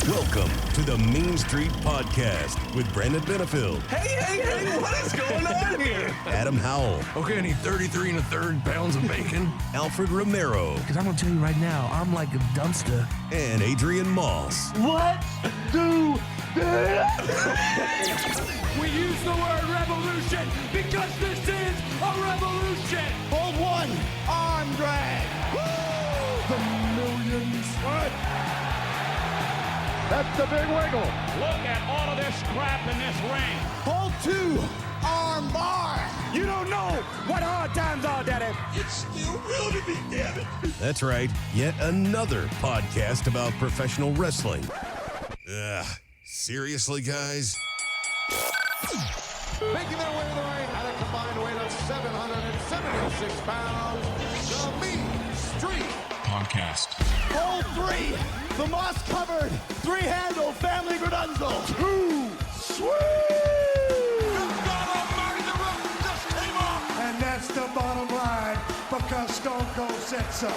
Welcome to the Main Street Podcast with Brandon Benefield. Hey, what is going on here? Adam Howell. Okay, I need 33 1/3 pounds of bacon. Alfred Romero. Because I'm going to tell you right now, I'm like a dumpster. And Adrian Moss. Let's do this! We use the word revolution because this is a revolution. Hold one, arm drag. Woo! The millions. What? That's the big wiggle. Look at all of this crap in this ring. Hold two, arm bar. You don't know what hard times are, Daddy. It's still real to me, damn it. That's right, yet another podcast about professional wrestling. Seriously, guys? Making their way to the ring at a combined weight of 776 pounds, the Mean Street Podcast. Hold three, the moss-covered, three-handle family Gradunzel. Two, sweet! God almighty, the roof just came off. And that's the bottom line, because Stone Cold said so.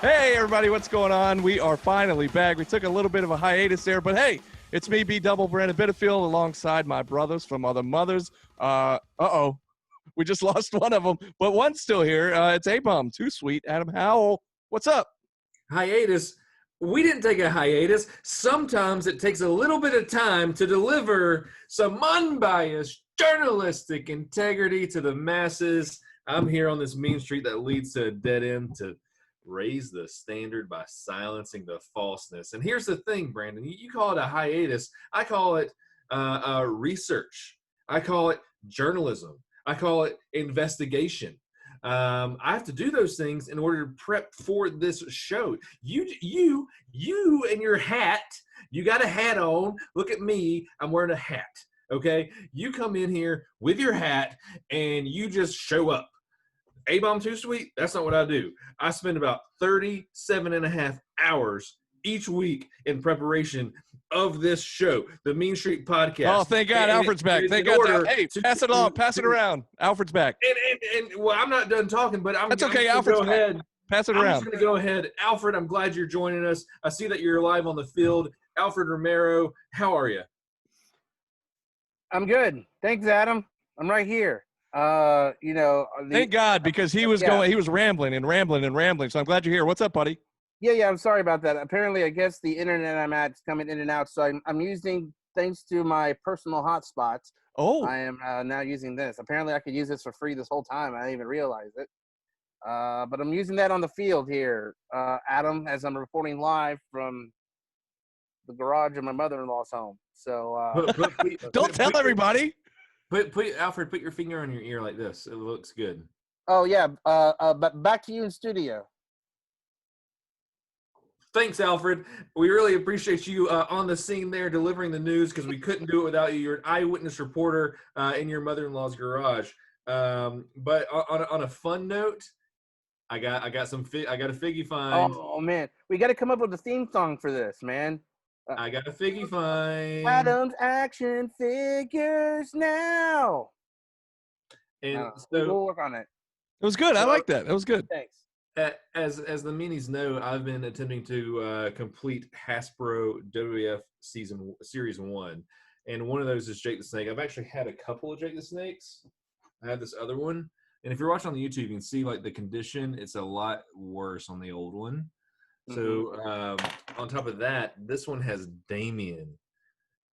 Hey, everybody, what's going on? We are finally back. We took a little bit of a hiatus there, but hey, it's me, B-Double Brandon Benefield, alongside my brothers from other mothers. We just lost one of them, but one's still here. It's A-Bomb, too sweet. Adam Howell, what's up? Hiatus. We didn't take a hiatus. Sometimes it takes a little bit of time to deliver some unbiased journalistic integrity to the masses. I'm here on this mean street that leads to a dead end to raise the standard by silencing the falseness. And here's the thing, Brandon. You call it a hiatus. I call it research. I call it journalism. I call it investigation. I have to do those things in order to prep for this show. You and your hat, you got a hat on. Look at me. I'm wearing a hat, okay? You come in here with your hat, and you just show up. A-Bomb too sweet? That's not what I do. I spend about 37 and a half hours each week in preparation of this show, the Mean Street Podcast. Oh, thank God, Alfred's back. Thank God. Hey, pass it on. Pass it around. Alfred's back. And well, I'm not done talking, but That's okay. Alfred's go ahead. Pass it I'm around. just going to go ahead. Alfred, I'm glad you're joining us. I see that you're live on the field. Alfred Romero, how are you? I'm good. Thanks, Adam. I'm right here. Thank God, because he was rambling. So I'm glad you're here. What's up, buddy? Yeah. I'm sorry about that. Apparently, I guess the internet I'm at is coming in and out. So I'm using, thanks to my personal hotspots. Oh. I am now using this. Apparently, I could use this for free this whole time. I didn't even realize it. But I'm using that on the field here, Adam, as I'm reporting live from the garage of my mother-in-law's home. So don't tell everybody. Alfred, put your finger on your ear like this. It looks good. Oh yeah. But back to you in studio. Thanks, Alfred. We really appreciate you on the scene there delivering the news, because we couldn't do it without you. You're an eyewitness reporter in your mother-in-law's garage. But on a fun note, I got a figgy find. Oh man, we got to come up with a theme song for this, man. I got a figgy find. Adam's action figures now. And so we'll work on it. It was good. I like that. It was good. Thanks. As the meanies know, I've been attempting to complete Hasbro WWF Series 1. And one of those is Jake the Snake. I've actually had a couple of Jake the Snakes. I have this other one. And if you're watching on the YouTube, you can see like the condition. It's a lot worse on the old one. So on top of that, this one has Damien.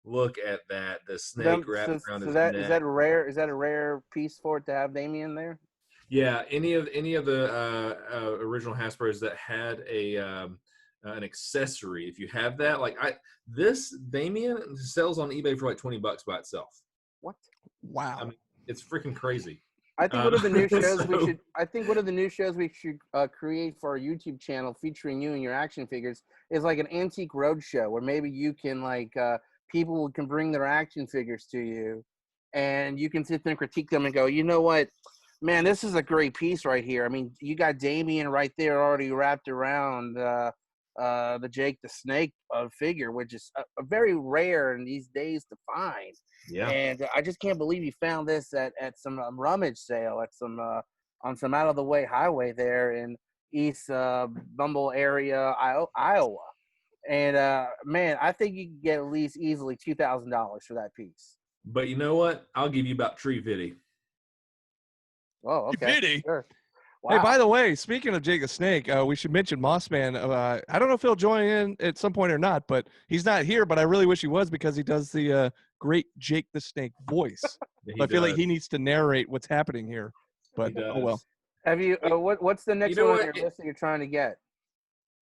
Look at that. The snake wrapped around his neck. Is that rare? Is that a rare piece for it to have Damien there? Yeah, any of the original Hasbros that had an accessory, if you have that, this Damien sells on eBay for like $20 by itself. What? Wow. I mean, it's freaking crazy. I think one of the new shows one of the new shows we should create for our YouTube channel featuring you and your action figures is like an antique roadshow where maybe you can people can bring their action figures to you, and you can sit there and critique them and go, you know what, man, this is a great piece right here. I mean, you got Damien right there already wrapped around the Jake the Snake figure, which is a very rare in these days to find. Yeah. And I just can't believe you found this at some rummage sale at some on some out of the way highway there in East Bumble area, Iowa. And man, I think you can get at least easily $2,000 for that piece. But you know what? I'll give you about Tree Vitty. Oh, okay. Pity. Sure. Wow. Hey, by the way, speaking of Jake the Snake, we should mention Mossman. I don't know if he'll join in at some point or not, but he's not here. But I really wish he was because he does the great Jake the Snake voice. He I feel like does. he needs to narrate what's happening here. But He oh well. does. Have you? What's the next You know one on what? your list that you're trying to get?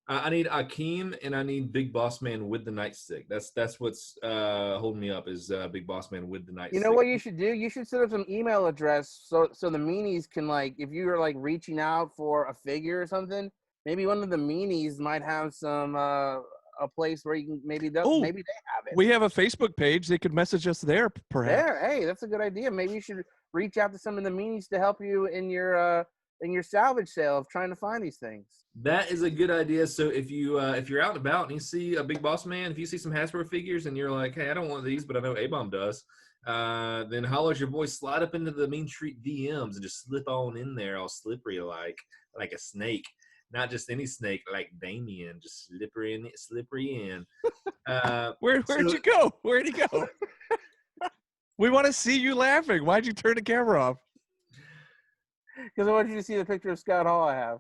I need Akeem and I need Big Boss Man with the nightstick. That's what's holding me up is Big Boss Man with the nightstick. You know what you should do? You should set up some email address so the meanies can, like, if you are like reaching out for a figure or something, maybe one of the meanies might have some a place where you can maybe they have it. We have a Facebook page. They could message us there, perhaps. There, hey, that's a good idea. Maybe you should reach out to some of the meanies to help you in your salvage sale of trying to find these things. That is a good idea. So if you're out and about and you see a Big Boss Man, if you see some Hasbro figures and you're like, hey, I don't want these, but I know A-Bomb does, then holler at your boy, slide up into the Mean Street DMs and just slip on in there all slippery like a snake. Not just any snake, like Damien, just slippery in. Where'd you go? Where'd he go? We want to see you laughing. Why'd you turn the camera off? Because I want you to see the picture of Scott Hall I have.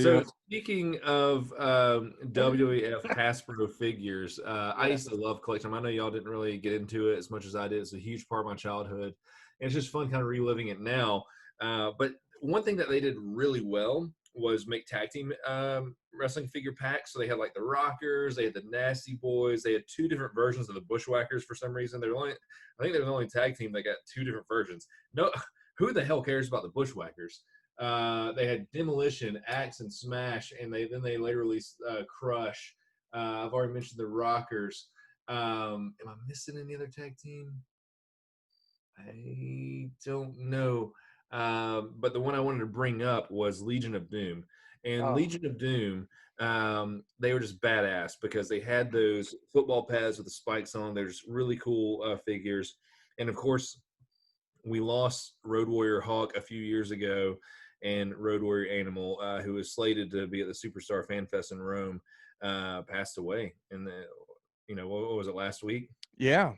So speaking of WWF Hasbro figures, I used to love collecting them. I know y'all didn't really get into it as much as I did. It's a huge part of my childhood. And it's just fun kind of reliving it now. But one thing that they did really well was make tag team wrestling figure packs. So they had like the Rockers, they had the Nasty Boys, they had two different versions of the Bushwhackers for some reason. I think they're the only tag team that got two different versions. No, who the hell cares about the Bushwhackers? They had Demolition, Axe, and Smash, and then they later released Crush. I've already mentioned the Rockers. Am I missing any other tag team? I don't know. But the one I wanted to bring up was Legion of Doom. And Legion of Doom, they were just badass because they had those football pads with the spikes on. They're just really cool figures. And, of course, we lost Road Warrior Hawk a few years ago and Road Warrior Animal, who was slated to be at the Superstar Fan Fest in Rome, passed away. And, what was it, last week? Yeah.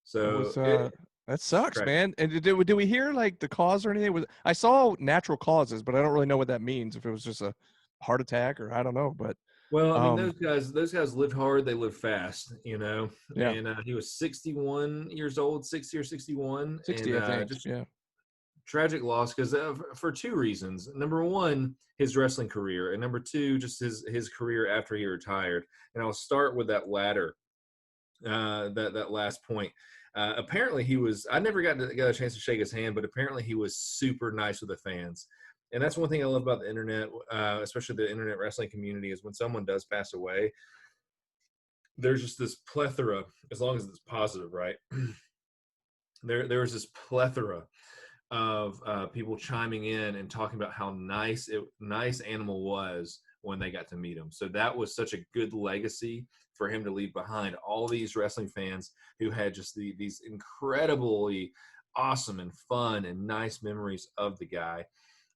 So that sucks, man. And did we hear like the cause or anything? I saw natural causes, but I don't really know what that means. If it was just a heart attack or I don't know. But well, I mean, those guys lived hard. They lived fast, Yeah. And he was 61 years old, 60 or 61. 60, and, I think. just yeah. Tragic loss because for two reasons. Number one, his wrestling career, and number two, just his career after he retired. And I'll start with that latter, that last point. Apparently I never got a chance to shake his hand, but apparently he was super nice with the fans. And that's one thing I love about the internet, especially the internet wrestling community, is when someone does pass away, there's just this plethora, as long as it's positive, right? There was this plethora of people chiming in and talking about how nice Animal was when they got to meet him. So that was such a good legacy for him to leave behind. All these wrestling fans who had just these incredibly awesome and fun and nice memories of the guy.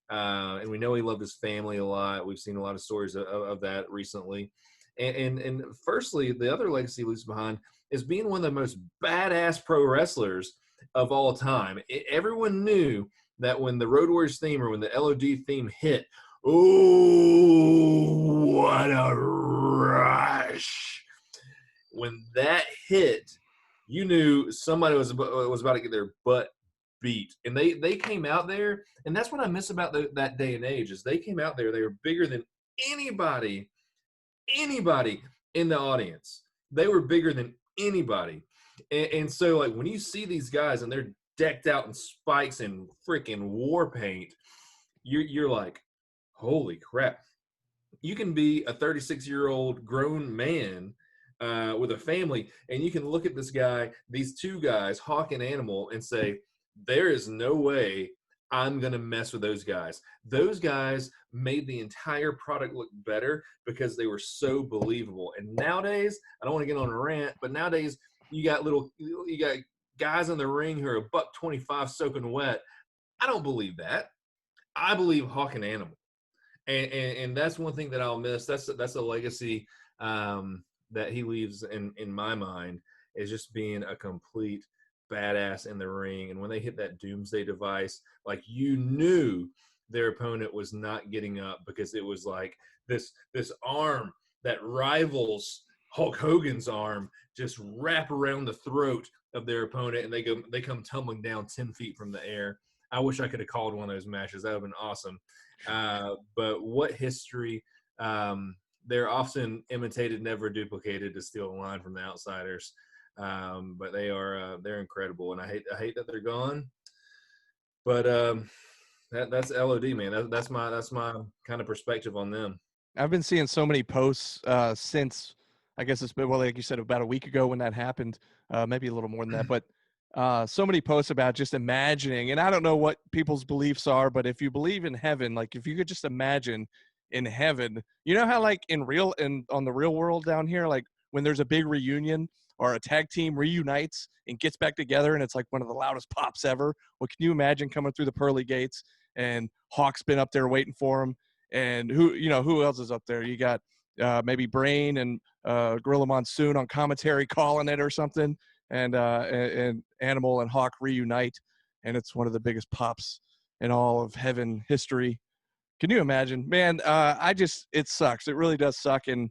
And we know he loved his family a lot. We've seen a lot of stories of that recently. And firstly, the other legacy he leaves behind is being one of the most badass pro wrestlers of all time. Everyone knew that when the Road Warriors theme or when the LOD theme hit, oh, what a rush. When that hit, you knew somebody was about to get their butt beat. And they came out there, and that's what I miss about that day and age, is they came out there, they were bigger than anybody in the audience. They were bigger than anybody. And so, like, when you see these guys and they're decked out in spikes and freaking war paint, you're like, holy crap. You can be a 36-year-old grown man with a family, and you can look at this guy, these two guys, Hawk and Animal, and say, there is no way I'm going to mess with those guys. Those guys made the entire product look better because they were so believable. And nowadays, I don't want to get on a rant, but nowadays you got guys in the ring who are $125 soaking wet. I don't believe that. I believe Hawk and Animal. And that's one thing that I'll miss. That's a legacy that he leaves in my mind, is just being a complete badass in the ring. And when they hit that doomsday device, like, you knew their opponent was not getting up, because it was like this arm that rivals Hulk Hogan's arm just wrap around the throat of their opponent, and they come tumbling down 10 feet from the air. I wish I could have called one of those matches. That would have been awesome. But what history. They're often imitated, never duplicated, to steal a line from the Outsiders. But they're incredible, and I hate that they're gone. But that's LOD, man. That's my kind of perspective on them. I've been seeing so many posts since, I guess it's been, well, like you said, about a week ago when that happened, maybe a little more than that, but so many posts about just imagining, and I don't know what people's beliefs are, but if you believe in heaven, like if you could just imagine in heaven, you know how like on the real world down here, like when there's a big reunion or a tag team reunites and gets back together and it's like one of the loudest pops ever. Well, can you imagine coming through the pearly gates and Hawk's been up there waiting for him, and who else is up there? You got maybe Brain and Gorilla Monsoon on commentary calling it or something, and Animal and Hawk reunite, and it's one of the biggest pops in all of heaven history. Can you imagine? Man, it sucks. It really does suck. And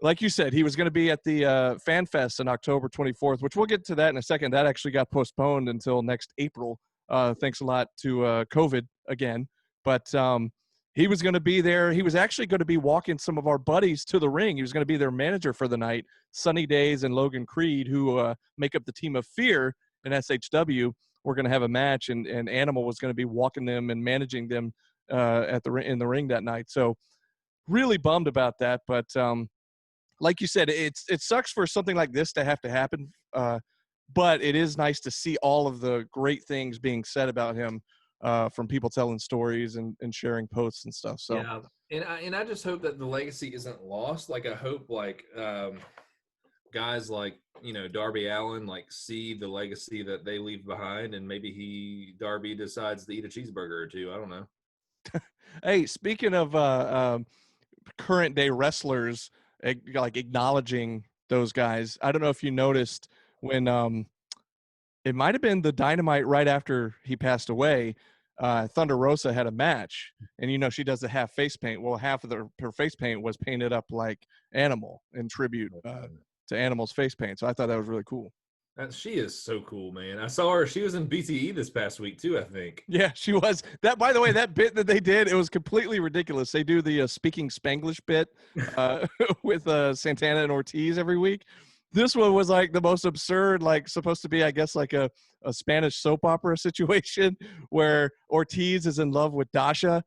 like you said, he was going to be at the Fan Fest on October 24th, which we'll get to that in a second. That actually got postponed until next April. Thanks a lot to COVID again. But he was going to be there. He was actually going to be walking some of our buddies to the ring. He was going to be their manager for the night, Sunny Days and Logan Creed, who make up the Team of Fear in SHW. We're going to have a match, and Animal was going to be walking them and managing them in the ring that night. So really bummed about that. But like you said, it sucks for something like this to have to happen. But it is nice to see all of the great things being said about him from people telling stories and sharing posts and stuff. So yeah, and I just hope that the legacy isn't lost. Like, I hope guys like Darby Allin see the legacy that they leave behind, and maybe Darby decides to eat a cheeseburger or two. I don't know. Hey, speaking of current day wrestlers, like acknowledging those guys, I don't know if you noticed when it might have been the Dynamite right after he passed away, Thunder Rosa had a match, and she does the half face paint. Well, half of her face paint was painted up like Animal in tribute to Animal's face paint. So I thought that was really cool. She is so cool, man. I saw her. She was in BTE this past week too, I think. Yeah, she was. That, by the way, that bit that they did, it was completely ridiculous. They do the speaking Spanglish bit with Santana and Ortiz every week. This one was like the most absurd, like supposed to be, I guess, like a Spanish soap opera situation where Ortiz is in love with Dasha,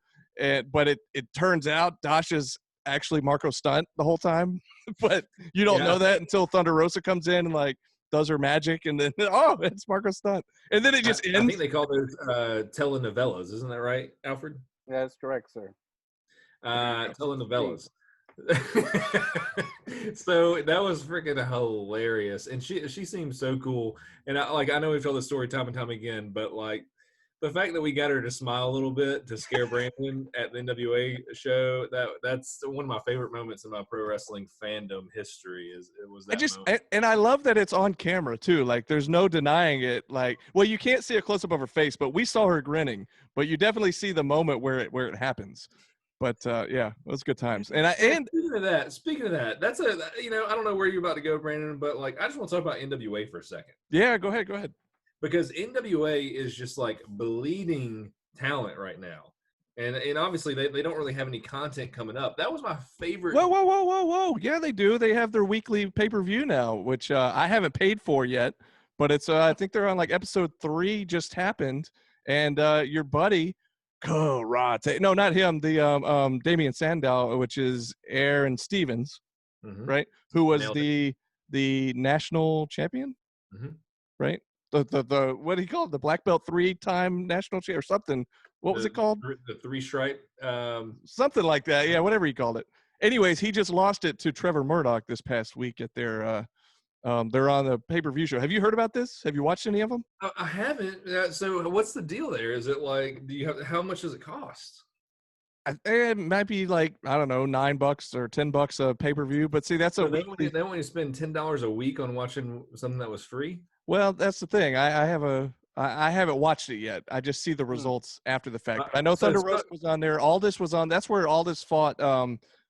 but it turns out Dasha's actually Marco Stunt the whole time. But you don't know that until Thunder Rosa comes in and does her magic, and then it's Marco Stunt, and then it just ends. I think they call those telenovelas, isn't that right, Alfred? Yeah, that's correct, sir. Telenovelas. So that was freaking hilarious, and she seems so cool. And I know we've told the story time and time again, but the fact that we got her to smile a little bit to scare Brandon at the NWA show, that's one of my favorite moments in my pro wrestling fandom history. It was that moment. And I love that it's on camera too. Like, there's no denying it. Well, you can't see a close up of her face, but we saw her grinning. But you definitely see the moment where it happens. But yeah, it was good times. And speaking of that, that's I don't know where you're about to go, Brandon, but I just want to talk about NWA for a second. Yeah, go ahead. Because NWA is just bleeding talent right now. And obviously they don't really have any content coming up. That was my favorite. Whoa. Yeah, they do. They have their weekly pay-per-view now, which I haven't paid for yet. But it's I think they're on episode 3 just happened. And your buddy, Karate. No, not him. The Damian Sandow, which is Aaron Stevens, right? Who was the national champion, right? the what do you call it? The black belt 3-time national champ or something. What was it called? The 3-stripe. Something like that. Yeah, whatever you called it. Anyways, he just lost it to Trevor Murdoch this past week at their they're on the pay-per-view show. Have you heard about this? Have you watched any of them? I haven't. So what's the deal there? Is it like, how much does it cost? It might be like, I don't know, $9 or $10 a pay-per-view. But see, that's So a weekly. they want you to spend $10 a week on watching something that was free? Well, that's the thing. I haven't watched it yet. I just see the results after the fact. I know So Thunder it's Rosa was on there. Aldis was on. That's where Aldis fought.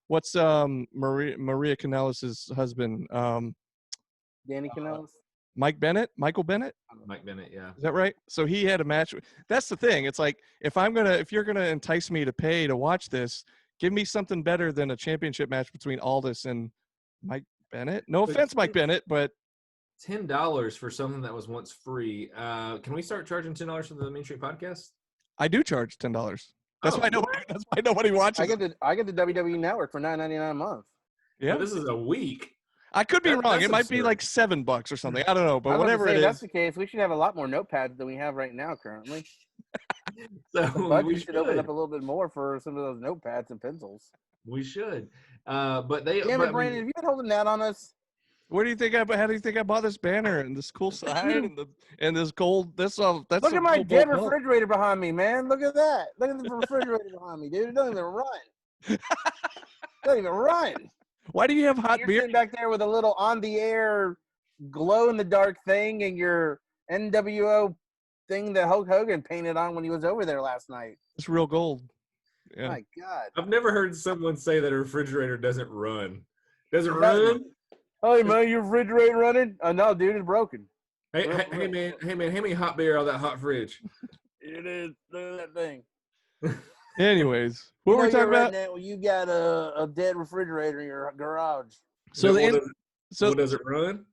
What's Maria Kanellis' husband? Danny Canellis. Michael Bennett. Mike Bennett, yeah. Is that right? So he had a match. That's the thing. It's like if you're gonna entice me to pay to watch this, give me something better than a championship match between Aldis and Mike Bennett. No offense, Mike Bennett, but $10 for something that was once free. Can we start charging $10 for the Main Street Podcast? I do charge $10. That's why nobody watches. I get the WWE Network for $9.99 a month. Yeah, well, this is a week. I could be wrong. That's It might be absurd. like $7 or something. I don't know, but I was whatever gonna say, it if that's is. the case, we should have a lot more notepads than we have right now currently. So The budget we should open up a little bit more for some of those notepads and pencils. We should. But they. Damn but, it, Brandon, have you been holding that on us? Where do you think how do you think I bought this banner and this cool sign and this gold? That's Look at my dead refrigerator behind me, man. Look at that. Look at the refrigerator behind me, dude. It doesn't even run. It doesn't even run. Why do you have hot You're beer? sitting back there with a little on-the-air glow-in-the-dark thing and your NWO thing that Hulk Hogan painted on when he was over there last night. It's real gold. Yeah. My God. I've never heard someone say that a refrigerator doesn't run. Does it run? Hey, man, your refrigerator running? No, dude, it's broken. Hey man, hand me hot beer out of that hot fridge. It is. Look at that thing. Anyways, what were we talking about? Well, you got a dead refrigerator in your garage. So does it run?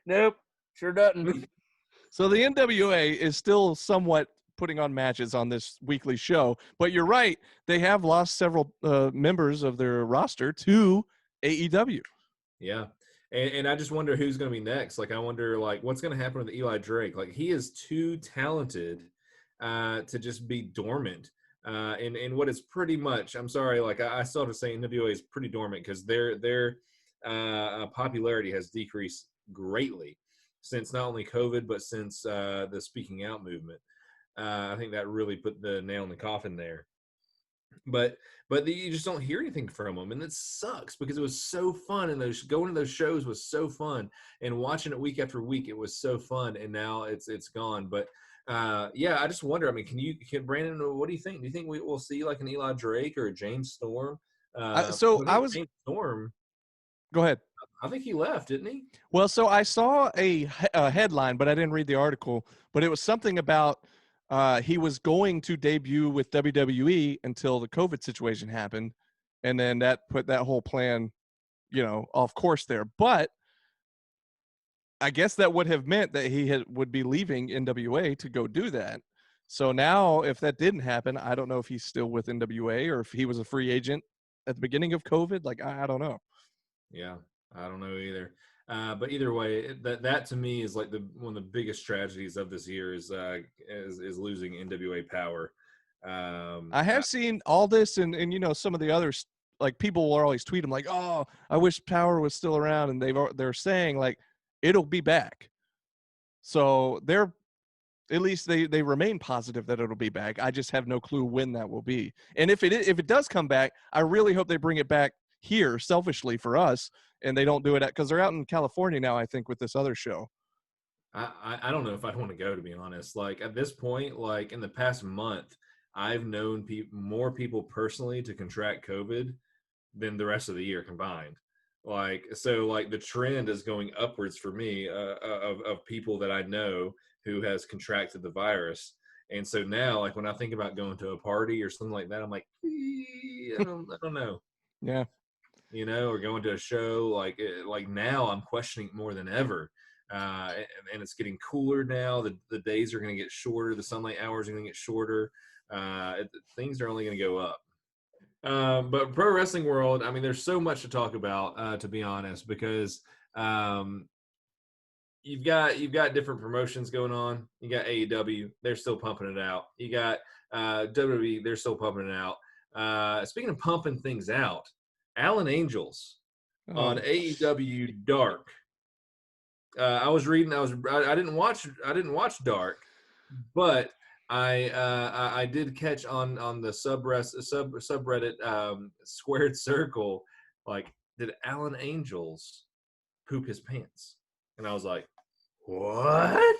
Nope, sure doesn't. So the NWA is still somewhat putting on matches on this weekly show, but you're right. They have lost several members of their roster to AEW. Yeah. And I just wonder who's going to be next. Like, I wonder, like, what's going to happen with Eli Drake? Like, he is too talented to just be dormant. And what is pretty much, I'm sorry, like, I still have to say NWA is pretty dormant because their popularity has decreased greatly since not only COVID, but since the speaking out movement. I think that really put the nail in the coffin there. But you just don't hear anything from them, and it sucks because it was so fun, and going to those shows was so fun, and watching it week after week, it was so fun, and now it's gone. But yeah, I just wonder. I mean, can Brandon? What do you think? Do you think we'll see like an Eli Drake or a James Storm? James Storm. Go ahead. I think he left, didn't he? Well, so I saw a headline, but I didn't read the article. But it was something about he was going to debut with WWE until the COVID situation happened, and then that put that whole plan, off course there. But I guess that would have meant that he would be leaving NWA to go do that. So now, if that didn't happen, I don't know if he's still with NWA or if he was a free agent at the beginning of COVID. Like, I don't know. Yeah, I don't know either. But either way, that to me is like one of the biggest tragedies of this year is losing NWA power. I have seen all this and some of the others, like people will always tweet them like, "Oh, I wish Power was still around," and they're saying like it'll be back. So they're at least they remain positive that it'll be back. I just have no clue when that will be. And if it does come back, I really hope they bring it back here selfishly for us, and they don't do it because they're out in California now, I think, with this other show. I don't know if I'd want to go, to be honest. Like at this point, like in the past month, I've known more people personally to contract COVID than the rest of the year combined. Like, so like the trend is going upwards for me of people that I know who has contracted the virus. And so now, like when I think about going to a party or something like that, I'm like, I don't know. Yeah. Or going to a show like now I'm questioning more than ever. And it's getting cooler now. The days are going to get shorter. The sunlight hours are going to get shorter. Things are only going to go up. But pro wrestling world, I mean, there's so much to talk about, to be honest, because you've got different promotions going on. You got AEW, they're still pumping it out. You got WWE, they're still pumping it out. Speaking of pumping things out, Alan Angels on AEW Dark. I was reading. I didn't watch Dark, but I did catch on the subreddit Squared Circle, like, did Alan Angels poop his pants? And I was like, what?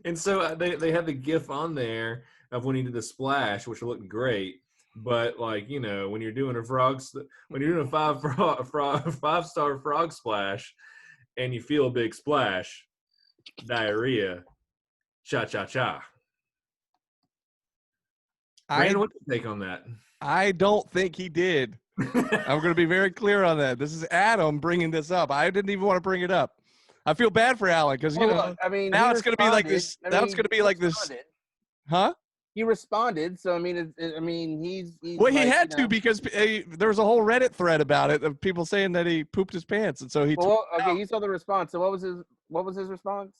And so they had the GIF on there of when he did the splash, which looked great. But like, you know, when you're doing a five-star frog splash, and you feel a big splash, diarrhea, cha-cha-cha. Brandon, what's your take on that? I don't think he did. I'm going to be very clear on that. This is Adam bringing this up. I didn't even want to bring it up. I feel bad for Alan because, you know, look, I mean, now it's going to be like this. Now it's going to be like this. Huh? He responded, so I mean, he's well, he like, had to because there was a whole Reddit thread about it of people saying that he pooped his pants, and so he. Well, okay, you saw the response. So what was his response?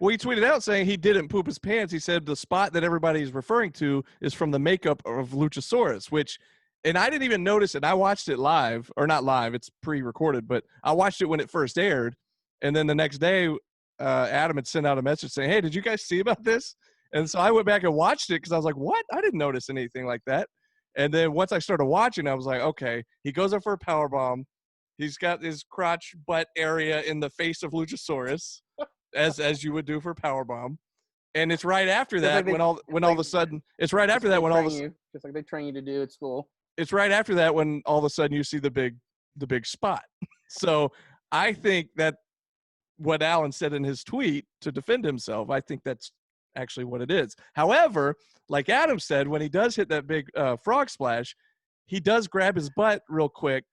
Well, he tweeted out saying he didn't poop his pants. He said the spot that everybody's referring to is from the makeup of Luchasaurus, which, and I didn't even notice it. I watched it live, or not live, it's pre-recorded, but I watched it when it first aired, and then the next day, Adam had sent out a message saying, "Hey, did you guys see about this?" And so I went back and watched it because I was like, what? I didn't notice anything like that. And then once I started watching, I was like, okay, he goes up for a powerbomb. He's got his crotch butt area in the face of Luchasaurus, as you would do for a powerbomb. And it's right after that when all of a sudden it's right after that when all of a just like they train you to do at school. It's right after that when all of a sudden you see the big spot. So I think that what Alan said in his tweet to defend himself, I think that's actually what it is. However, like Adam said, when he does hit that big frog splash, he does grab his butt real quick,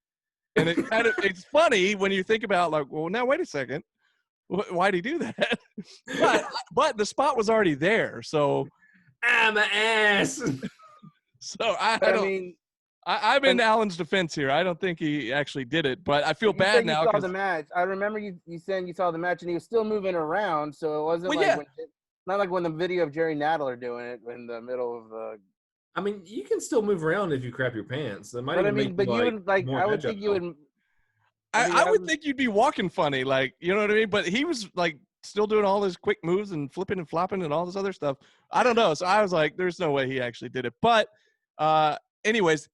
and it's funny when you think about, like, well, now wait a second, why'd he do that? but the spot was already there, so I'm an ass. So I'm in Alan's defense here. I don't think he actually did it, but I feel bad now. You saw the match. I remember you saying you saw the match, and he was still moving around, so it wasn't not like when the video of Jerry Nadler doing it in the middle of the. I mean, you can still move around if you crap your pants. That might but even I mean, but you would like. I would think you would. I would think you'd be walking funny, like, you know what I mean. But he was like still doing all his quick moves and flipping and flopping and all this other stuff. I don't know. So I was like, there's no way he actually did it. But, anyways,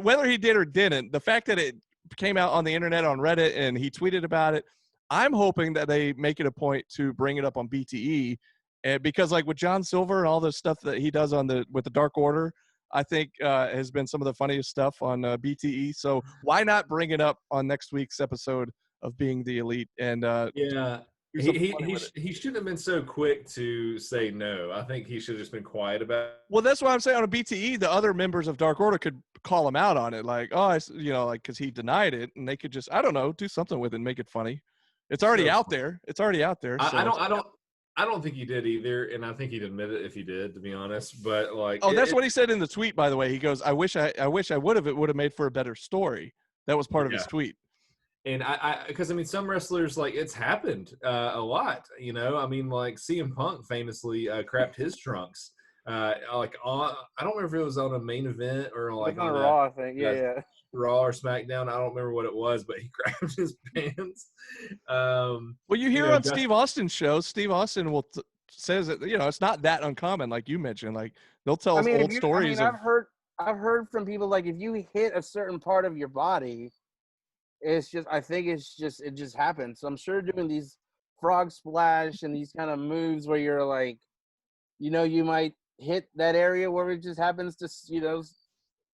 whether he did or didn't, the fact that it came out on the internet on Reddit and he tweeted about it, I'm hoping that they make it a point to bring it up on BTE. And because, like, with John Silver and all the stuff that he does with the Dark Order, I think has been some of the funniest stuff on BTE. So why not bring it up on next week's episode of Being the Elite? And he shouldn't have been so quick to say no. I think he should have just been quiet about it. Well, that's why I'm saying on a BTE, the other members of Dark Order could call him out on it, like, because he denied it, and they could just, I don't know, do something with it and make it funny. It's already out there. It's already out there. So. I don't think he did either, and I think he'd admit it if he did, to be honest. But like, that's what he said in the tweet. By the way, he goes, "I wish I would have. It would have made for a better story." That was part of his tweet. And because I mean, some wrestlers, like, it's happened a lot. You know, I mean, like CM Punk famously crapped his trunks. I don't remember if it was on a main event or like on Raw. I think, yeah. Raw or SmackDown. I don't remember what it was, but he grabbed his pants. Well, you hear on Steve Austin's show, Steve Austin says that, it's not that uncommon, like you mentioned. Like, they'll tell us old stories. I've heard from people, like, if you hit a certain part of your body, it just happens. So I'm sure doing these frog splash and these kind of moves where you're like, you might hit that area where it just happens to,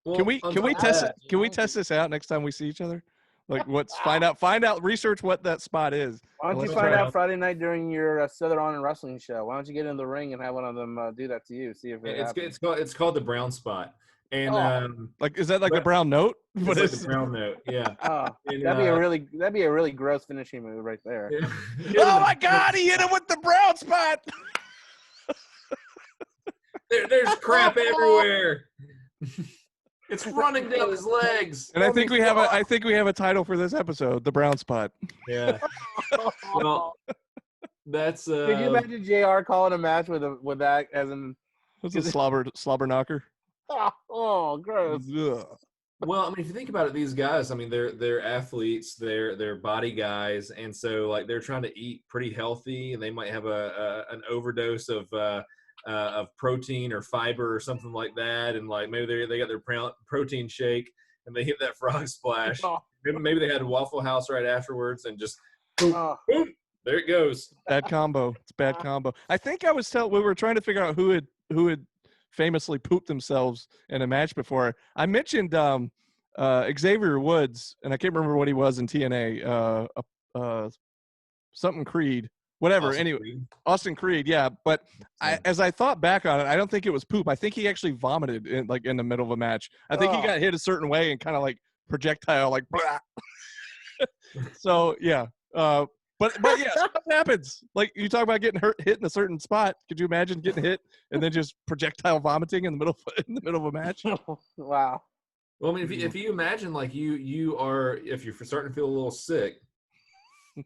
Well, can we test it? Can we test this out next time we see each other? Like, find out, research what that spot is. Why don't you find out Friday night during your Southern Honor Wrestling show? Why don't you get in the ring and have one of them do that to you? See if it's called the brown spot. And is that like the brown note? What is the brown note? Yeah. That'd be a really gross finishing move right there. Yeah. Oh my God! He hit him with the brown spot. There's crap everywhere. It's running down his legs. And I think we have a title for this episode, the brown spot. Yeah. Well, that's. Could you imagine JR calling a match with that as in? That's a slobber knocker. Oh, gross. Ugh. Well, I mean, if you think about it, these guys, I mean, they're athletes, they're body guys, and so like they're trying to eat pretty healthy, and they might have an overdose of protein or fiber or something like that, and like maybe they got their protein shake and they hit that frog splash. Maybe they had a Waffle House right afterwards, and just boom, there it goes. Bad combo. It's bad combo. I think we were trying to figure out who had famously pooped themselves in a match before. I mentioned Xavier Woods, and I can't remember what he was in TNA. Something Creed, whatever. Austin Creed, yeah. But as I thought back on it, I don't think it was poop. I think he actually vomited in the middle of a match. I think he got hit a certain way and kind of like projectile, like blah. So yeah. But yeah, stuff happens. Like you talk about getting hit in a certain spot. Could you imagine getting hit and then just projectile vomiting in the middle of a match? Wow. Well, I mean, if you imagine like if you're starting to feel a little sick,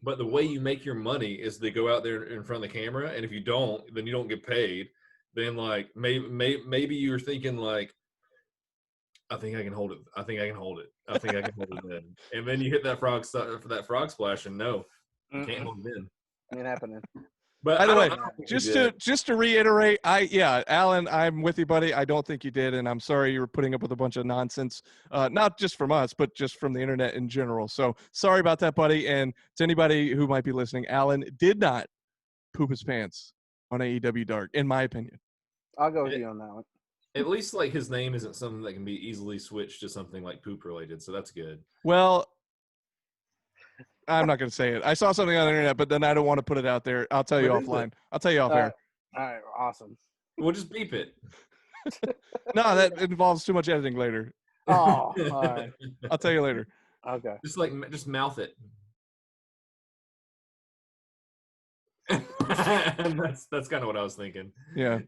but the way you make your money is to go out there in front of the camera, and if you don't, then you don't get paid. Then like maybe you're thinking like, I think I can hold it. I think I can hold it. I think I can hold it in. And then you hit that frog splash, and no. You can't hold it in. Ain't happening. But by the way, just to reiterate, Alan, I'm with you, buddy. I don't think you did, and I'm sorry you were putting up with a bunch of nonsense, not just from us, but just from the internet in general. So sorry about that, buddy. And to anybody who might be listening, Alan did not poop his pants on AEW Dark, in my opinion. I'll go with you on that one. At least like his name isn't something that can be easily switched to something like poop related, so that's good. Well, I'm not going to say it. I saw something on the internet, but then I don't want to put it out there. I'll tell you offline. I'll tell you off air. All right, awesome. We'll just beep it. No, that involves too much editing later. Oh, all right. I'll tell you later. Okay. Just mouth it. that's kind of what I was thinking. Yeah.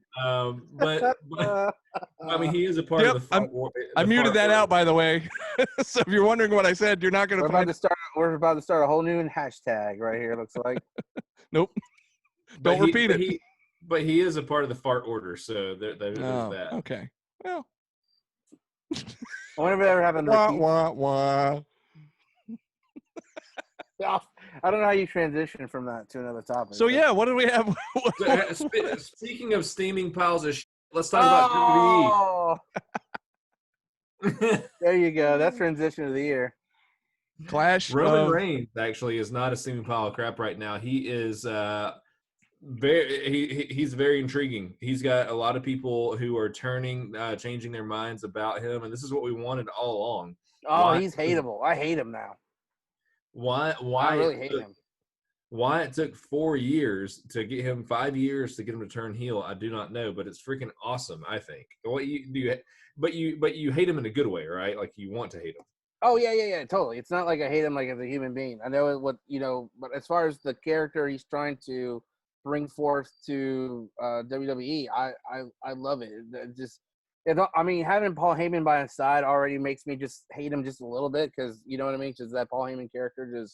But I mean, he is a part of the fart war. I muted that out, by the way. So if you're wondering what I said, you're not going to find. We're about to start a whole new hashtag right here. Looks like. Nope. Don't repeat it. But he is a part of the fart order, so there's that. Okay. Well. I wonder if it ever happened. Wah. I don't know how you transition from that to another topic. So yeah, what do we have? Speaking of steaming piles of shit, let's talk about WWE. There you go. That's transition of the year. Clash. Roman Reigns actually is not a steaming pile of crap right now. He is he's very intriguing. He's got a lot of people who are changing their minds about him, and this is what we wanted all along. Oh, he's hateable. I hate him now. Why I really hate him. Why it took 4 years to get him 5 years to get him to turn heel, I do not know, but it's freaking awesome, I think. What you do, but you hate him in a good way, right? Like you want to hate him. Oh yeah, totally. It's not like I hate him like as a human being. I know but as far as the character he's trying to bring forth to WWE, I love it. I mean, having Paul Heyman by his side already makes me just hate him just a little bit because you know what I mean. Just that Paul Heyman character,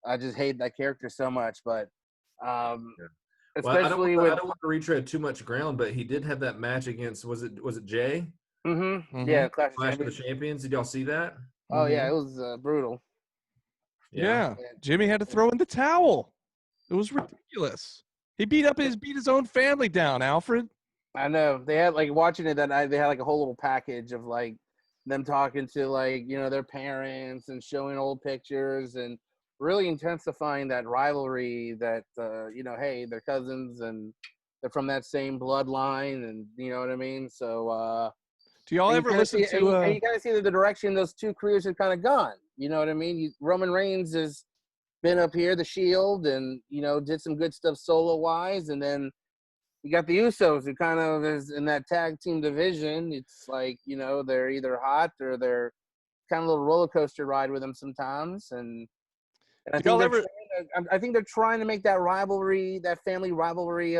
I just hate that character so much. But especially I don't want to retread too much ground, but he did have that match against was it Jay? Mm-hmm. Yeah, Clash of the Champions. Did y'all see that? Oh yeah, it was brutal. Yeah, Jimmy had to throw in the towel. It was ridiculous. He beat his own family down, Alfred. I know. They had watching it that night, they had a whole little package of them talking to their parents and showing old pictures and really intensifying that rivalry that hey, they're cousins and they're from that same bloodline and you know what I mean? So do y'all ever listen to you kind of see the direction those two careers have kind of gone. You know what I mean? Roman Reigns has been up here, the Shield, and did some good stuff solo wise, and then you got the Usos, who kind of is in that tag team division. It's they're either hot or they're kind of a little roller coaster ride with them sometimes. And I think they're trying to make that rivalry, that family rivalry,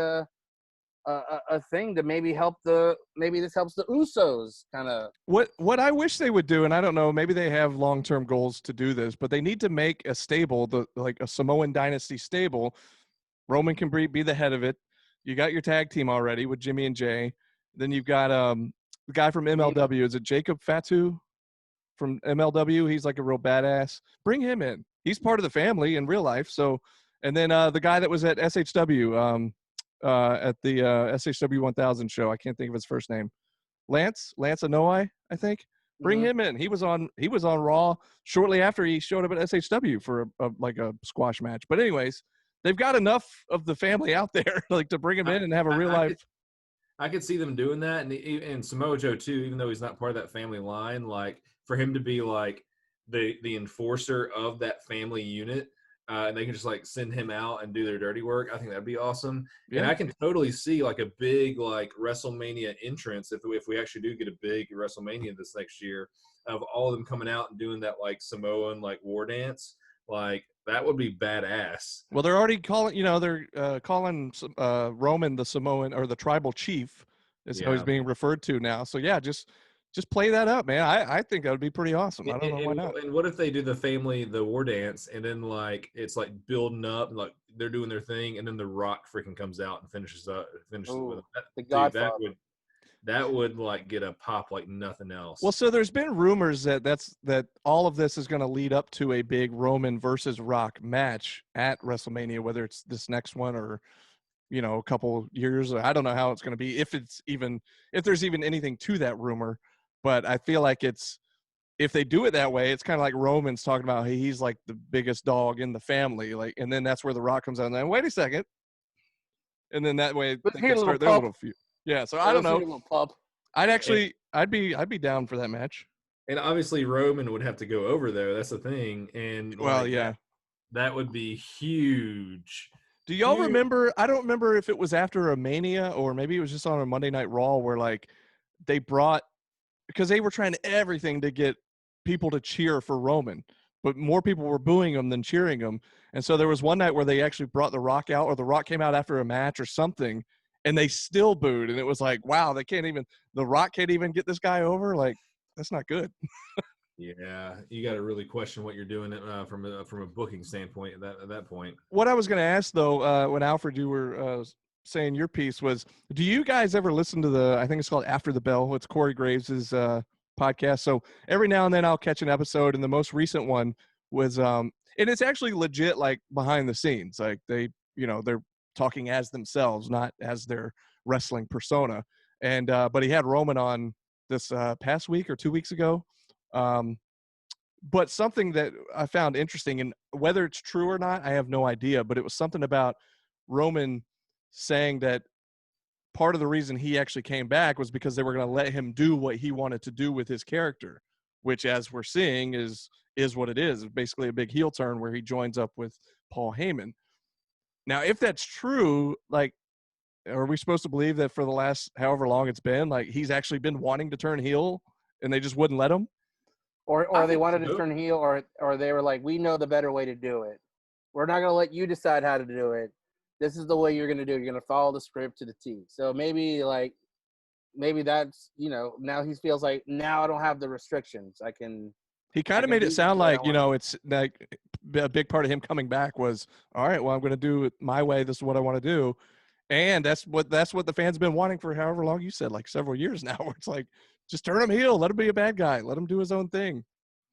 a thing to maybe maybe this helps the Usos kind of. What I wish they would do, and I don't know, maybe they have long-term goals to do this, but they need to make a stable, like a Samoan dynasty stable. Roman can be the head of it. You got your tag team already with Jimmy and Jay. Then you've got the guy from MLW. Is it Jacob Fatu from MLW? He's like a real badass. Bring him in. He's part of the family in real life. So, and then the guy that was at SHW at the SHW 1000 show. I can't think of his first name. Lance Anoa'i, I think. Bring him in. He was on Raw shortly after he showed up at SHW for a squash match. But anyways, they've got enough of the family out there like to bring him in and have a real life. I could see them doing that, and Samoa Joe too, even though he's not part of that family line. Like for him to be like the enforcer of that family unit, and they can just like send him out and do their dirty work. I think that'd be awesome. Yeah. And I can totally see like a big like WrestleMania entrance if we actually do get a big WrestleMania this next year, of all of them coming out and doing that like Samoan like war dance. Like that would be badass. Well, they're already calling, calling Roman the Samoan or the tribal chief is how he's being referred to now. So yeah, just play that up, man. I think that would be pretty awesome. I don't know why not. And what if they do the war dance, and then like it's like building up, and like they're doing their thing, and then The Rock freaking comes out and finishes it with that. The Godfather. That would like get a pop like nothing else. Well, so there's been rumors that all of this is going to lead up to a big Roman versus Rock match at WrestleMania, whether it's this next one or a couple years. I don't know how it's going to be, if there's even anything to that rumor. But I feel like if they do it that way, it's kind of like Roman's talking about, hey, he's like the biggest dog in the family, like, and then that's where The Rock comes out and then wait a second, and then that way they can start their little feud. Yeah, so I don't know. I'd be down for that match. And obviously Roman would have to go over there. That's the thing. And that would be huge. Do y'all remember? I don't remember if it was after a Mania or maybe it was just on a Monday Night Raw where like they brought, because they were trying everything to get people to cheer for Roman, but more people were booing him than cheering him. And so there was one night where they actually brought The Rock out, or The Rock came out after a match or something, and they still booed. And it was like, wow, The Rock can't even get this guy over. Like, that's not good. Yeah, you got to really question what you're doing from a booking standpoint at that point. What I was going to ask, though, when Alfred, you were saying your piece was, do you guys ever listen to I think it's called After the Bell? It's Corey Graves' podcast. So every now and then I'll catch an episode, and the most recent one was, and it's actually legit, like behind the scenes. Like they're talking as themselves, not as their wrestling persona. And but he had Roman on this past week or 2 weeks ago. But something that I found interesting, and whether it's true or not, I have no idea, but it was something about Roman saying that part of the reason he actually came back was because they were going to let him do what he wanted to do with his character, which, as we're seeing, is what it is. It's basically a big heel turn where he joins up with Paul Heyman. Now, if that's true, like, are we supposed to believe that for the last however long it's been, like, he's actually been wanting to turn heel and they just wouldn't let him? Or they wanted to turn heel, or they were like, we know the better way to do it. We're not going to let you decide how to do it. This is the way you're going to do it. You're going to follow the script to the T. So maybe that's, now he feels like, now I don't have the restrictions. He kind of made it sound like, it's like a big part of him coming back was, all right, well, I'm going to do it my way. This is what I want to do. And that's what the fans have been wanting for however long you said, like several years now, where it's like, just turn him heel. Let him be a bad guy. Let him do his own thing.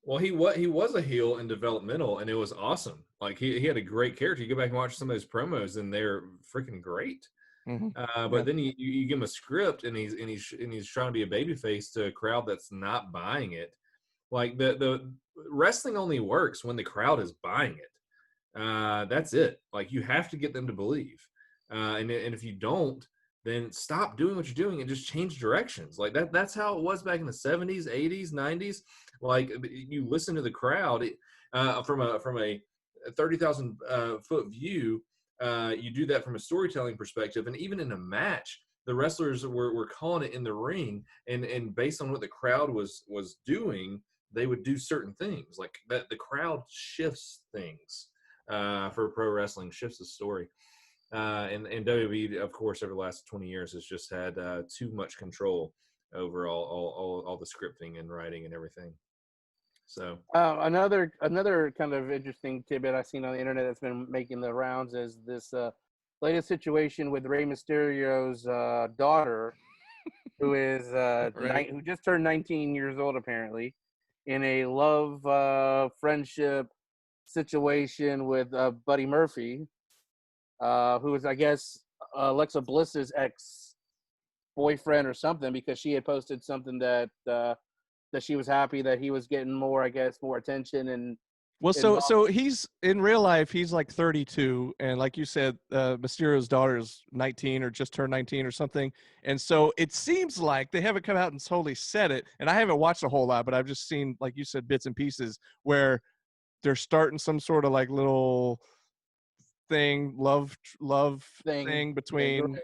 Well, he was a heel in developmental, and it was awesome. Like he had a great character. You go back and watch some of those promos, and they're freaking great. Mm-hmm. But then you give him a script, and he's trying to be a babyface to a crowd that's not buying it. Like the wrestling only works when the crowd is buying it. That's it. Like you have to get them to believe, and if you don't, then stop doing what you're doing and just change directions. Like that's how it was back in the 70s, 80s, 90s. Like you listen to the crowd from a 30,000 foot view. You do that from a storytelling perspective, and even in a match, the wrestlers were calling it in the ring, and based on what the crowd was doing, they would do certain things. Like that, the crowd shifts things for pro wrestling, shifts the story. And WWE, of course, over the last 20 years has just had too much control over all the scripting and writing and everything. So another kind of interesting tidbit I've seen on the internet that's been making the rounds is this latest situation with Rey Mysterio's daughter, who is Right. who just turned 19 years old apparently, in a love friendship situation with Buddy Murphy, who is, I guess, Alexa Bliss's ex-boyfriend or something, because she had posted something that she was happy that he was getting more, I guess, more attention and Well, involved. so he's in real life, he's like 32, and like you said, Mysterio's daughter is 19 or just turned 19 or something. And so it seems like they haven't come out and totally said it. And I haven't watched a whole lot, but I've just seen, like you said, bits and pieces where they're starting some sort of like little thing, love thing Yeah, you're between right.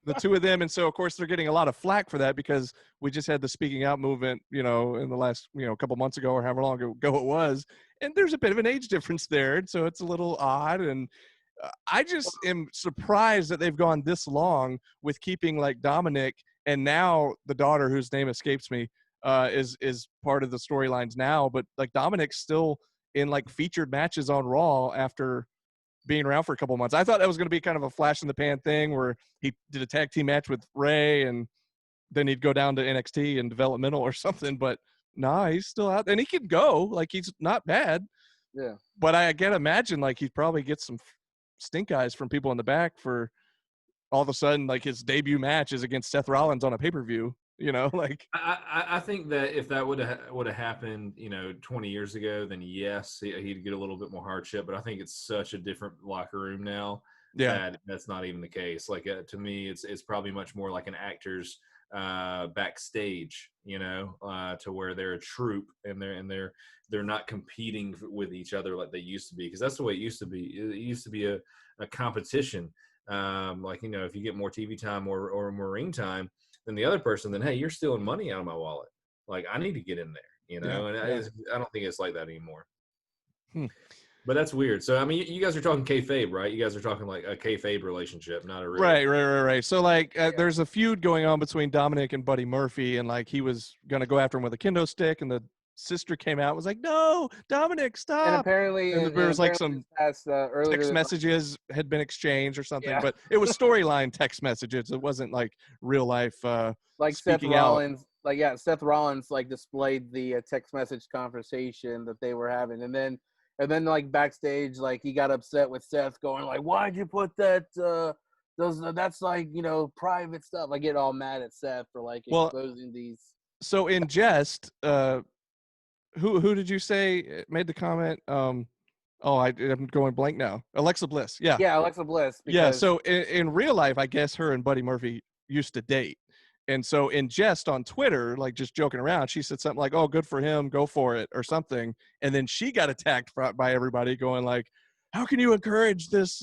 the two of them. And so of course they're getting a lot of flack for that, because we just had the speaking out movement, in the last, couple months ago or however long ago it was. And there's a bit of an age difference there. And so it's a little odd. And I just am surprised that they've gone this long with keeping like Dominic, and now the daughter, whose name escapes me, is part of the storylines now. But like Dominic's still in like featured matches on Raw after being around for a couple months. I thought that was going to be kind of a flash in the pan thing where he did a tag team match with Ray and then he'd go down to NXT and developmental or something. But nah, he's still out, and he can go. Like, he's not bad. Yeah. But I can't imagine, like, he'd probably get some stink eyes from people in the back for all of a sudden, like, his debut match is against Seth Rollins on a pay-per-view. Like, I think that if that would have happened, 20 years ago, then yes, he'd get a little bit more hardship. But I think it's such a different locker room now that that's not even the case. Like, to me, it's probably much more like an actor's backstage, to where they're a troupe and they're not competing with each other like they used to be, because that's the way it used to be. It used to be a competition. If you get more TV time or more ring time than the other person, then hey, you're stealing money out of my wallet. Like, I need to get in there, I don't think it's like that anymore. But that's weird. So, I mean, you guys are talking kayfabe, right? You guys are talking like a kayfabe relationship, not a real. Right. So, like, there's a feud going on between Dominic and Buddy Murphy, and like he was gonna go after him with a kendo stick, and the sister came out and was like, "No, Dominic, stop!" And apparently, there was like some text messages had been exchanged or something, Yeah. but it was storyline text messages. It wasn't like real life. Like speaking Seth out. Rollins, Seth Rollins like displayed the text message conversation that they were having, and then like backstage, like he got upset with Seth, going like, "Why'd you put that? That's like private stuff." I get all mad at Seth for like exposing these. So in jest, who did you say made the comment? I'm going blank now. Alexa Bliss. Yeah. Yeah, Alexa Bliss. Yeah. So in real life, I guess her and Buddy Murphy used to date. And so in jest on Twitter, like just joking around, she said something like, "Oh, good for him, go for it," or something. And then she got attacked by everybody going like, "How can you encourage this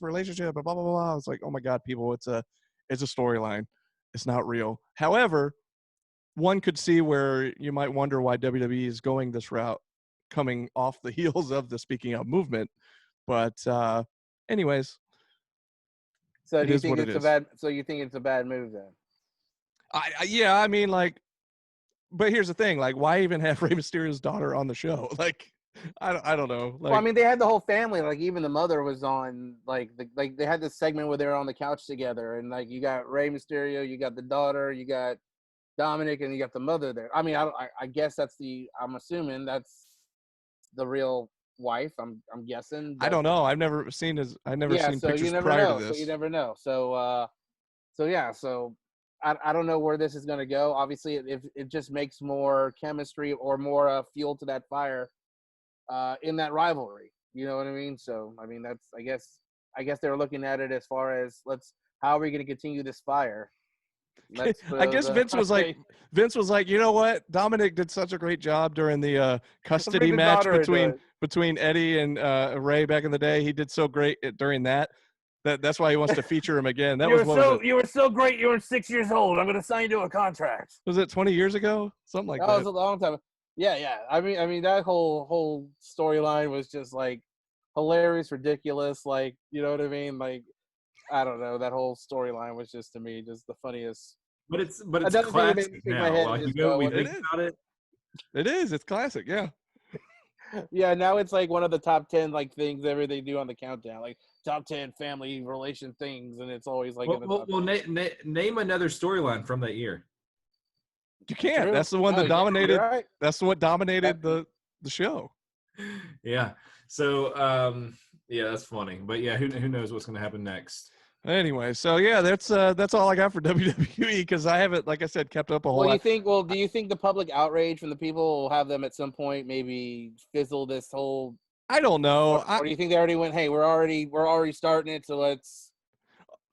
relationship?" And blah, blah, blah. I was like, oh my God, people, it's a storyline. It's not real. However, one could see where you might wonder why WWE is going this route, coming off the heels of the speaking out movement. But anyways. So do you think it's a bad? So you think it's a bad move then? I mean, like, but here's the thing, like, why even have Rey Mysterio's daughter on the show? Like, I don't know. Like, well, I mean, they had the whole family. Like, even the mother was on. Like they had this segment where they were on the couch together, and like you got Rey Mysterio, you got the daughter, you got Dominic, and you got the mother there. I mean, I guess I'm assuming that's the real wife. I'm guessing. I don't know. I've never seen seen pictures prior to this. So you never know. So I don't know where this is going to go. Obviously, it just makes more chemistry or more fuel to that fire in that rivalry. You know what I mean? So, I mean, that's I guess they were looking at it as far as how are we going to continue this fire? I guess Vince was like, you know what? Dominic did such a great job during the custody match between Eddie and Ray back in the day. He did so great during that. That's why he wants to feature him again. You were so great. You were 6 years old. I'm going to sign you to a contract. Was it 20 years ago? Something like that. That was a long time. Yeah. I mean that whole storyline was just like hilarious, ridiculous. Like, you know what I mean? Like, I don't know. That whole storyline was just, to me, just the funniest. But it's Another thing that made classic me shake my now. head Like, is you know, we what think it is. about it. It is. It's classic. Yeah. Yeah, now it's like one of the top 10 like things ever they do on the countdown, like top 10 family relation things, and it's always like in the top 10. Name another storyline from that year. You can't. True. That's the one No, that dominated. you're right. That's what dominated the show. Yeah. So, yeah, that's funny. But yeah, who knows what's going to happen next? Anyway, so yeah, that's all I got for WWE because I haven't, like I said, kept up a whole lot. Do you think the public outrage from the people will have them at some point maybe fizzle this whole? I don't know. Or do you think they already went, hey, we're already starting it, so let's.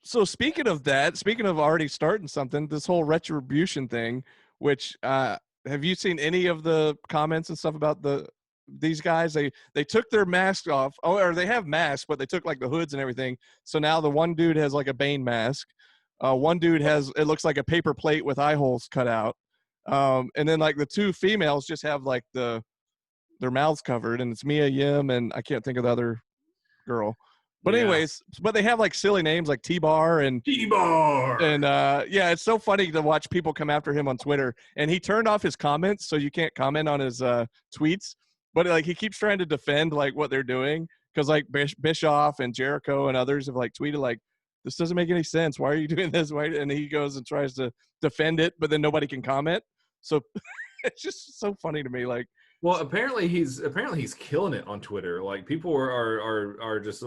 So speaking of already starting something, this whole retribution thing, which have you seen any of the comments and stuff about these guys? They took their masks off, or they have masks, but they took like the hoods and everything. So now the one dude has like a Bane mask. One dude has, it looks like a paper plate with eye holes cut out. And then like the two females just have like their mouths covered, and it's Mia Yim and I can't think of the other girl. But anyways, but they have like silly names like T-Bar and yeah, it's so funny to watch people come after him on Twitter. And he turned off his comments, so you can't comment on his tweets. But like he keeps trying to defend like what they're doing because like Bischoff and Jericho and others have like tweeted like, this doesn't make any sense. Why are you doing this? Why? And he goes and tries to defend it, but then nobody can comment. So it's just so funny to me. Like, well, apparently he's killing it on Twitter. Like people are just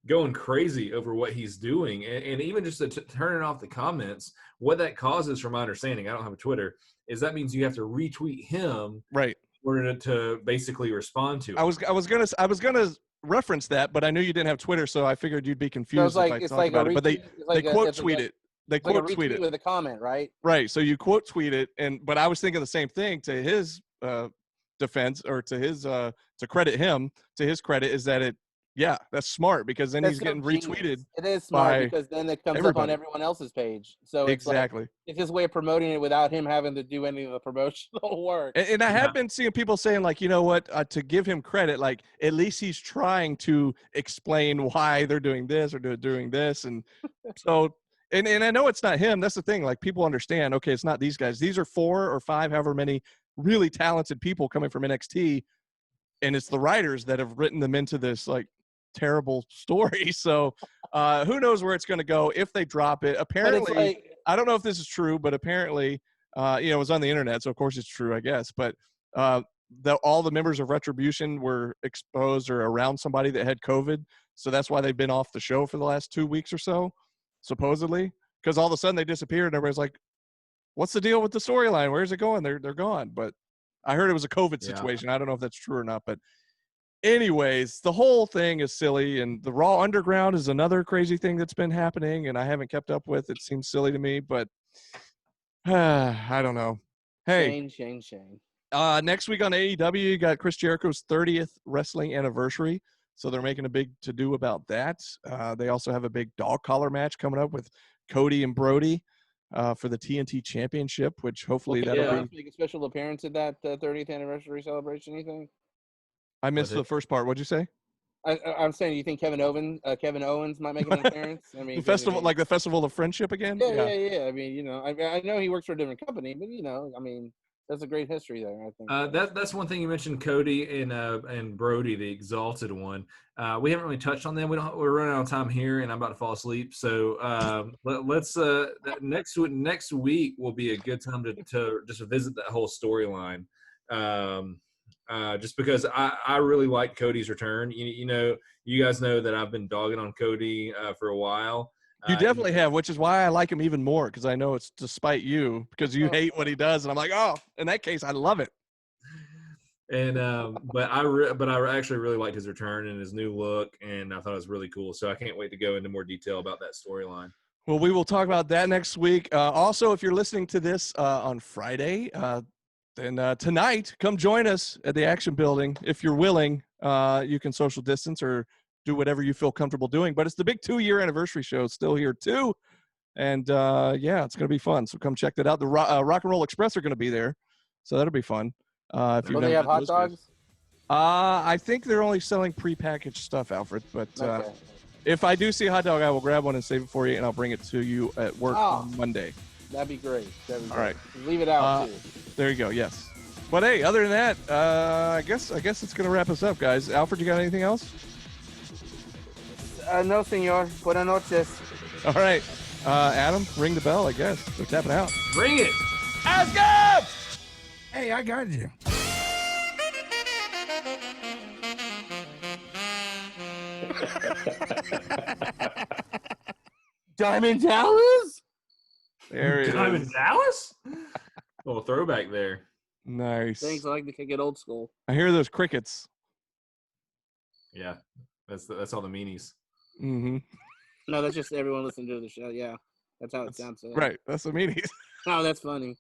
going crazy over what he's doing, and even just turning off the comments. What that causes, from my understanding, I don't have a Twitter, is that means you have to retweet him, right, in order to basically respond to it. I was gonna reference that, but I knew you didn't have Twitter, so I figured you'd be confused if I talked about it. But they quote tweet it. They quote tweet it with a comment, right? Right. So you quote tweet it, but I was thinking the same thing. To his defense, or to his to credit him, to his credit, is that that's smart because then he's getting retweeted. It is smart because then it comes up on everyone else's page. So exactly, it's his way of promoting it without him having to do any of the promotional work. And I have been seeing people saying like, you know what, to give him credit, like at least he's trying to explain why they're doing this or doing this, and so. And I know it's not him. That's the thing. Like people understand, okay, it's not these guys. These are 4 or 5, however many really talented people coming from NXT. And it's the writers that have written them into this like terrible story. So who knows where it's going to go if they drop it. Apparently, I don't know if this is true, but apparently, it was on the internet. So of course it's true, I guess. But all the members of Retribution were exposed or around somebody that had COVID. So that's why they've been off the show for the last 2 weeks or so. Supposedly, because all of a sudden they disappeared and everybody's like, what's the deal with the storyline? Where's it going? They're gone. But I heard it was a COVID situation. I don't know if that's true or not. But anyways, the whole thing is silly. And the Raw Underground is another crazy thing that's been happening and I haven't kept up with. It seems silly to me, but I don't know. Hey, Shane. Next week on AEW, you got Chris Jericho's 30th wrestling anniversary. So they're making a big to-do about that. They also have a big dog collar match coming up with Cody and Brody for the TNT Championship, which hopefully that'll be. Make a special appearance at that 30th anniversary celebration, you think? I missed the first part. What'd you say? I'm saying, you think Kevin Owens might make an appearance? I mean, the festival, like the Festival of Friendship again? Yeah. I mean, I know he works for a different company, but I mean, that's a great history there, I think. That's one thing you mentioned, Cody and Brody, the Exalted one. We haven't really touched on them. We're running out of time here, and I'm about to fall asleep. So let's next week will be a good time to just visit that whole storyline. Just because I really like Cody's return. You guys know that I've been dogging on Cody for a while. You definitely have, which is why I like him even more, because I know it's despite you, because you hate what he does, and I'm like, oh, in that case, I love it. And but I actually really liked his return and his new look, and I thought it was really cool. So I can't wait to go into more detail about that storyline. Well, we will talk about that next week. Also, if you're listening to this on Friday, then tonight, come join us at the Action Building. If you're willing, you can social distance or do whatever you feel comfortable doing. But it's the big 2-year anniversary show still here too. And it's going to be fun. So come check that out. The Rock and Roll Express are going to be there. So that'll be fun. Will they have hot dogs? I think they're only selling prepackaged stuff, Alfred. But okay. If I do see a hot dog, I will grab one and save it for you, and I'll bring it to you at work on Monday. That'd be great. All right. Leave it out too. There you go. Yes. But hey, other than that, I guess it's gonna wrap us up, guys. Alfred, you got anything else? No, senor. Buenas noches. All right. Adam, ring the bell. I guess we're tapping out. Bring it. Ask up! Hey, I got you. Diamond Dallas? There it Diamond is. Dallas? Little throwback there. Nice. Thanks. I like to kick it old school. I hear those crickets. Yeah, that's all the meanies. Mm-hmm. No, that's just everyone listening to the show. Yeah, that's how it sounds. Right. That's the meanies. Oh, that's funny.